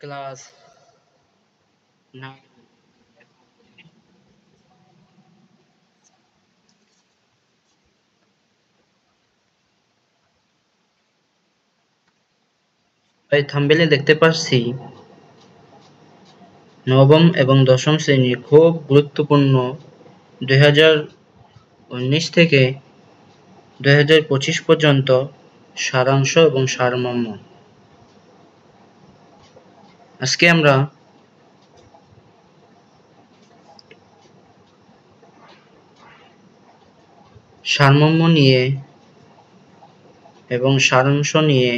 Class 9। এই থাম্বনেলে দেখতে পাচ্ছি নবম এবং দশম শ্রেণীর খুব গুরুত্বপূর্ণ 2019 থেকে 2025 পর্যন্ত সারাংশ এবং সারমর্ম। আজকে আমরা সারমর্ম নিয়ে এবং সারাংশ নিয়ে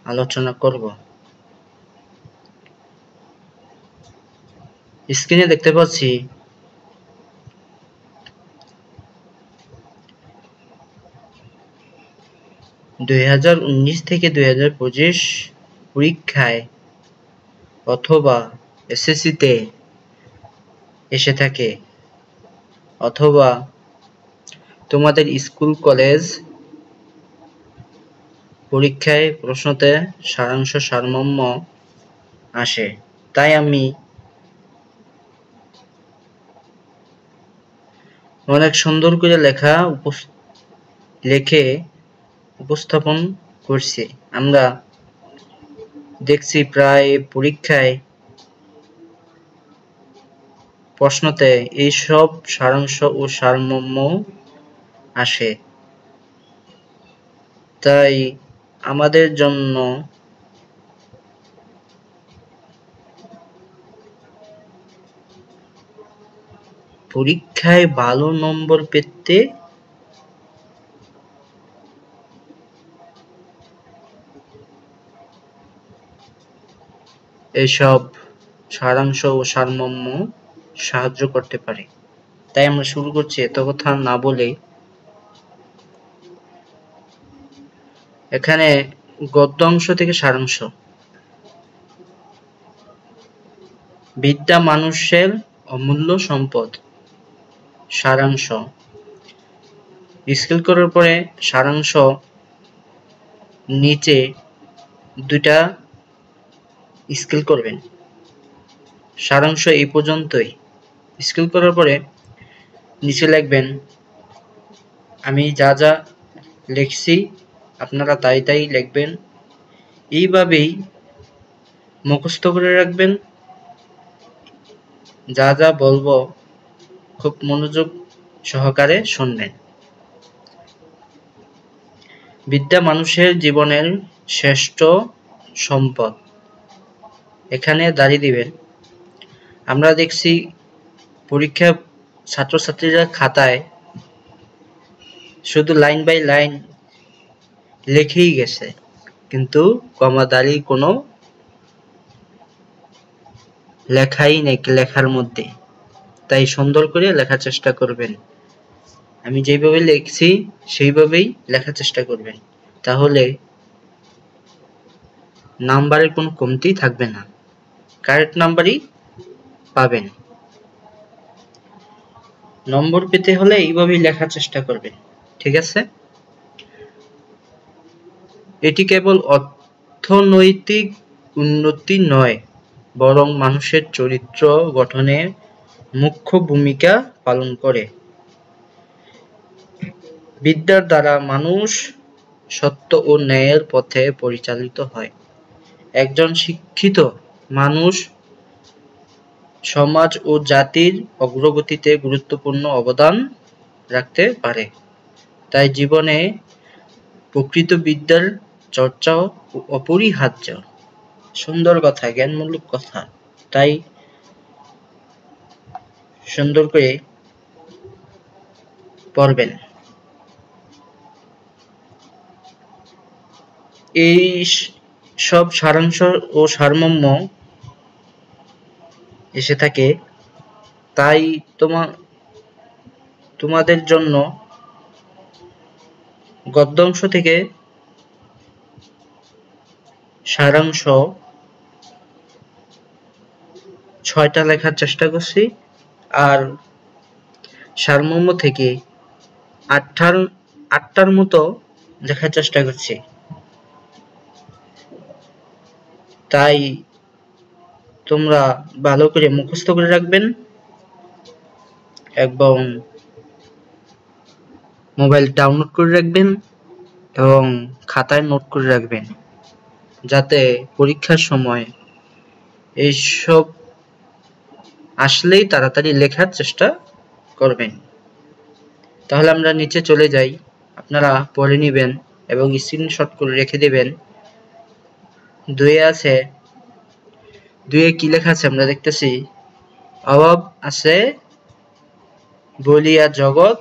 আলোচনা করব। স্ক্রিনে দেখতে পাচ্ছি (2019 থেকে 2025) পরীক্ষায় অথবা এসএসসিতে এসে থাকে, অথবা তোমাদের স্কুল কলেজ পরীক্ষায় প্রশ্নতে সারাংশ সারমর্ম আসে। তাই আমি অনেক সুন্দর করে লিখে উপস্থাপন করছি। আমরা দেখছি প্রায় পরীক্ষায় প্রশ্নতে এইসব সারাংশ ও সারমর্ম আসে। তাই আমাদের জন্য পরীক্ষায় ভালো নম্বর পেতে এসব সারাংশ ও সারমর্ম সাহায্য করতে পারে। তাই আমরা শুরু করছি এত কথা না বলে। এখানে গদ্য অংশ থেকে সারাংশ। বিদ্যা মানুষের অমূল্য সম্পদ। সারাংশ। স্কেল করার পরে সারাংশ নিচে দুইটা স্কেল করবেন। সারাংশ এই পর্যন্তই। স্কেল করার পরে নিচে লিখবেন আমি যা যা লিখছি আপনারা তাই তাই লিখবেন। এইভাবেই মুখস্থ করে রাখবেন। যা যা বলবো খুব মনোযোগ সহকারে শুনবেন। বিদ্যা মানুষের জীবনের শ্রেষ্ঠ সম্পদ। এখানে দাঁড়িয়ে দিবেন। আমরা দেখছি পরীক্ষা ছাত্রছাত্রীরা খাতায় শুধু লাইন বাই লাইন লিখেই গেছে, কিন্তু কমা দাঁড়ি কোনো লেখাই নেই লেখার মধ্যে। তাই সুন্দর করে লেখার চেষ্টা করবেন। আমি যেভাবে লিখছি সেইভাবেই লেখার চেষ্টা করবেন, তাহলে নাম্বারের কোনো কমতি থাকবে না, কারেক্ট নাম্বারই পাবেন। নম্বর পেতে হলে এইভাবেই লেখার চেষ্টা করবেন, ঠিক আছে? এটি কেবল অর্থনৈতিক উন্নতি নয়, বরং মানুষের চরিত্র গঠনে মুখ্য ভূমিকা পালন করে। বিদ্যার দ্বারা মানুষ সত্য ও ন্যায়ের পথে পরিচালিত হয়। একজন শিক্ষিত মানুষ সমাজ ও জাতির অগ্রগতিতে গুরুত্বপূর্ণ অবদান রাখতে পারে। তাই জীবনে প্রকৃত বিদ্যার চর্চাও অপরিহার্য। সুন্দর কথা, জ্ঞানমূলক কথা। তাই সুন্দর করে পড়বেন। এই সব সারাংশ ও সারমর্ম এসে থাকে। তাই তোমাদের জন্য গদ্য অংশ থেকে সারাংশ 6টা লেখার চেষ্টা করছি, আর সারমর্ম থেকে 8টার মতো লেখার চেষ্টা করছি। তাই তোমরা ভালো করে মুখস্থ করে রাখবেন এবং মোবাইল ডাউনলোড করে রাখবেন এবং খাতায় নোট করে রাখবেন, যাতে পরীক্ষার সময় এইসব আসলেই তাড়াতাড়ি লেখার চেষ্টা করবেন। তাহলে আমরা নিচে চলে যাই, আপনারা পড়ে নেবেন এবং স্ক্রিনশট করে রেখে দেবেন। দুয়ে আছে, দুয়ে কি লেখা আছে আমরা দেখতেছি, অভাব আছে বলিয়া জগৎ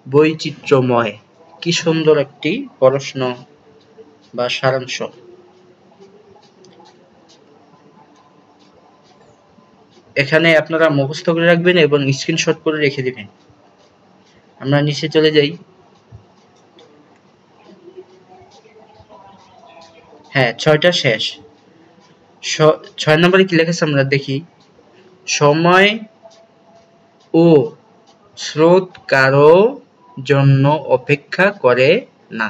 বৈচিত্র্যময়। কি সুন্দর একটি প্রশ্ন বা সারাংশ। এখানে আপনারা মুখস্থ করে রাখবেন এবং স্ক্রিনশট করে রেখে দিবেন। আমরা নিচে চলে যাই। হ্যাঁ, ৬টা শেষ। ৬ নম্বরে কি লেখা আছে আমরা দেখি, সময় ও স্রোত কারো জন্য অপেক্ষা করে না।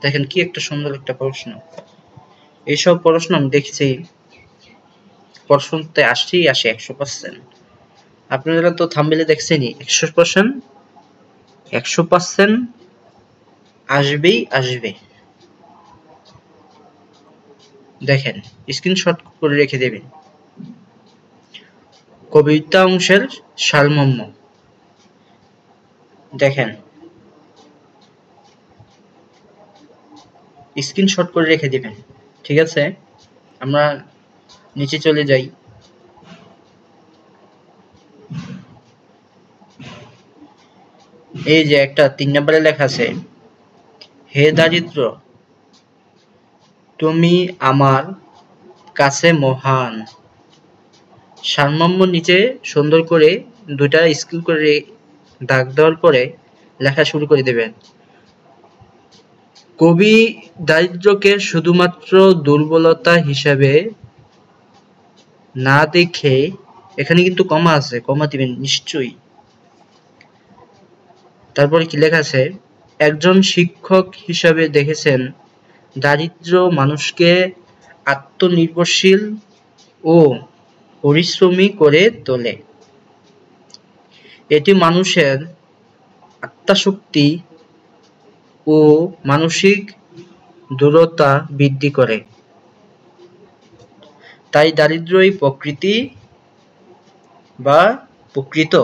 দেখেন কি একটা সুন্দর একটা প্রশ্ন। এইসব প্রশ্ন আমি দেখছি প্রশ্নতে আসে 100%। আপনারা তো থাম্বনেলে দেখছেনই, 100% আসবেই আসবে। দেখেন স্ক্রিনশট করে রেখে দেবেন। কবিতা অংশের সারমর্ম দেখেন, স্ক্রিনশট করে রেখে দিবেন। ঠিক আছে, আমরা নিচে চলে যাই। এই যে একটা ৩ নম্বরে লেখা আছে, হে দারিদ্র তুমি আমার কাছে মহান। সারমর্ম নিচে সুন্দর করে দুইটা স্ক্রিন করে দাগ দেওয়ার পরে লেখা শুরু করে দেবেন। কবি দারিদ্রকে শুধুমাত্র দুর্বলতা হিসেবে না দেখে, এখানে কিন্তু কমা আছে, কমা দিবেন নিশ্চয়ই। তারপরে কি লেখা আছে, একজন শিক্ষক হিসাবে দেখেছেন দারিদ্র মানুষকে আত্মনির্ভরশীল ও পরিশ্রমী করে তোলে। এটি মানুষের আত্মশক্তি ও মানসিক দৃঢ়তা বৃদ্ধি করে। তাই দারিদ্র্যই প্রকৃত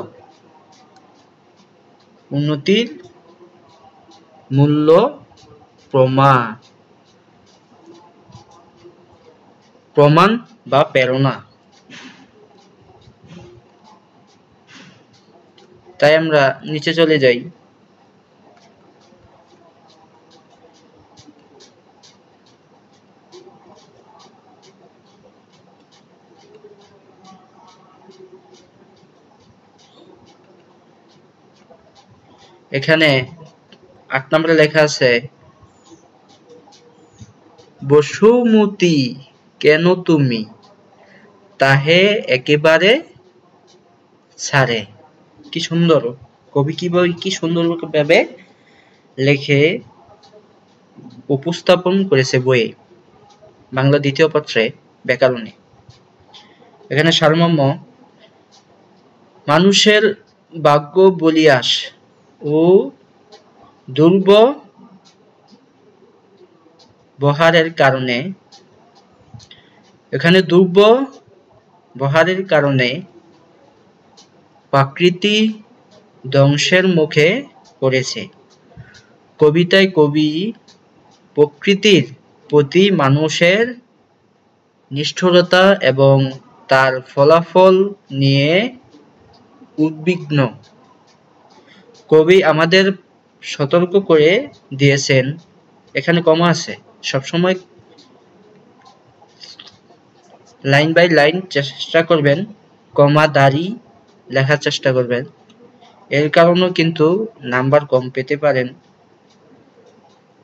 উন্নতির মূল্য প্রমাণ বা প্রেরণা। তাই আমরা নিচে চলে যাই। এখানে ৮ নম্বরে লেখা আছে, বসুমতী কেন তুমি তাহে একেবারে ছাড়ে। কি সুন্দর কবি কি সুন্দর ভাবে লেখে উপস্থাপন করেছে বইয়ে, বাংলা দ্বিতীয় পত্রে ব্যাকরণে। এখানে সারমর্ম, মানুষের ভাগ্য বলিয়াস ও দুর্ব্যবহারের কারণে, এখানে দুর্ব্যবহারের কারণে প্রকৃতি ধ্বংসের মুখে পড়েছে। কবিতায় কবি প্রকৃতির প্রতি মানুষের নিষ্ঠুরতা এবং তার ফলাফল নিয়ে উদ্বিগ্ন। কবি আমাদের সতর্ক করে দিয়েছেন, এখানে কমা আছে, সবসময় লাইন বাই লাইন চেষ্টা করবেন, কমা দাঁড়ি লেখার চেষ্টা করবেন। এর কারণেও কিন্তু নাম্বার কম পেতে পারেন,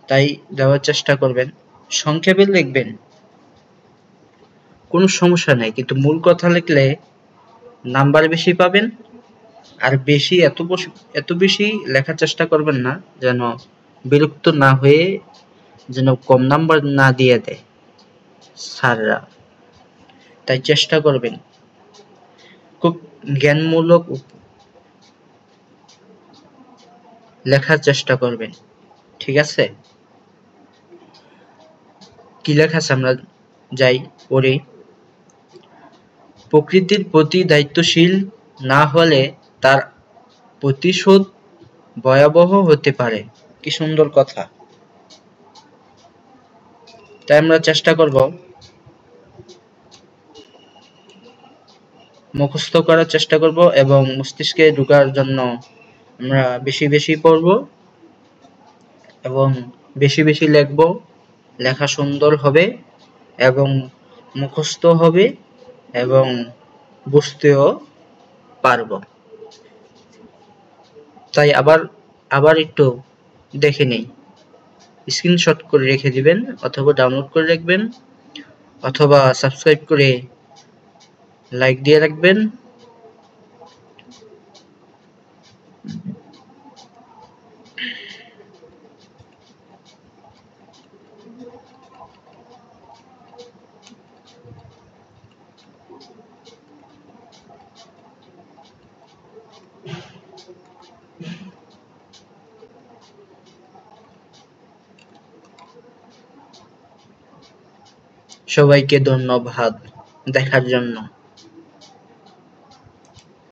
তাই দেওয়ার চেষ্টা করবেন। সংক্ষেপে লিখবেন, কোনো সমস্যা নেই, কিন্তু মূল কথা লিখলে নাম্বার বেশি পাবেন। আর এত বেশি লেখার চেষ্টা করবেন না, যেন বিরক্ত না হয়ে যেন কম নাম্বার না দিয়ে দেয়। স্যাররা। তাই চেষ্টা করবেন খুব জ্ঞানমূলক লেখার চেষ্টা করবেন। ঠিক আছে, কি লেখা আছে আমরা যাই পড়ি। প্রকৃতির প্রতি দায়িত্বশীল না হলে তার প্রতিশোধ ভয়াবহ হতে পারে। কি সুন্দর কথা। তাই আমরা চেষ্টা করব মুখস্থ করার চেষ্টা করব এবং মস্তিষ্কে ঢোকার জন্য আমরা বেশি বেশি পড়ব এবং বেশি বেশি লিখব। লেখা সুন্দর হবে এবং মুখস্থ হবে এবং বুঝতেও পারব। তাই আবার একটু দেখে নেই। স্ক্রিনশট করে রেখে দিবেন অথবা ডাউনলোড করে রাখবেন অথবা সাবস্ক্রাইব করে লাইক দিয়ে রাখবেন। সবাইকে ধন্যবাদ দেখার জন্য।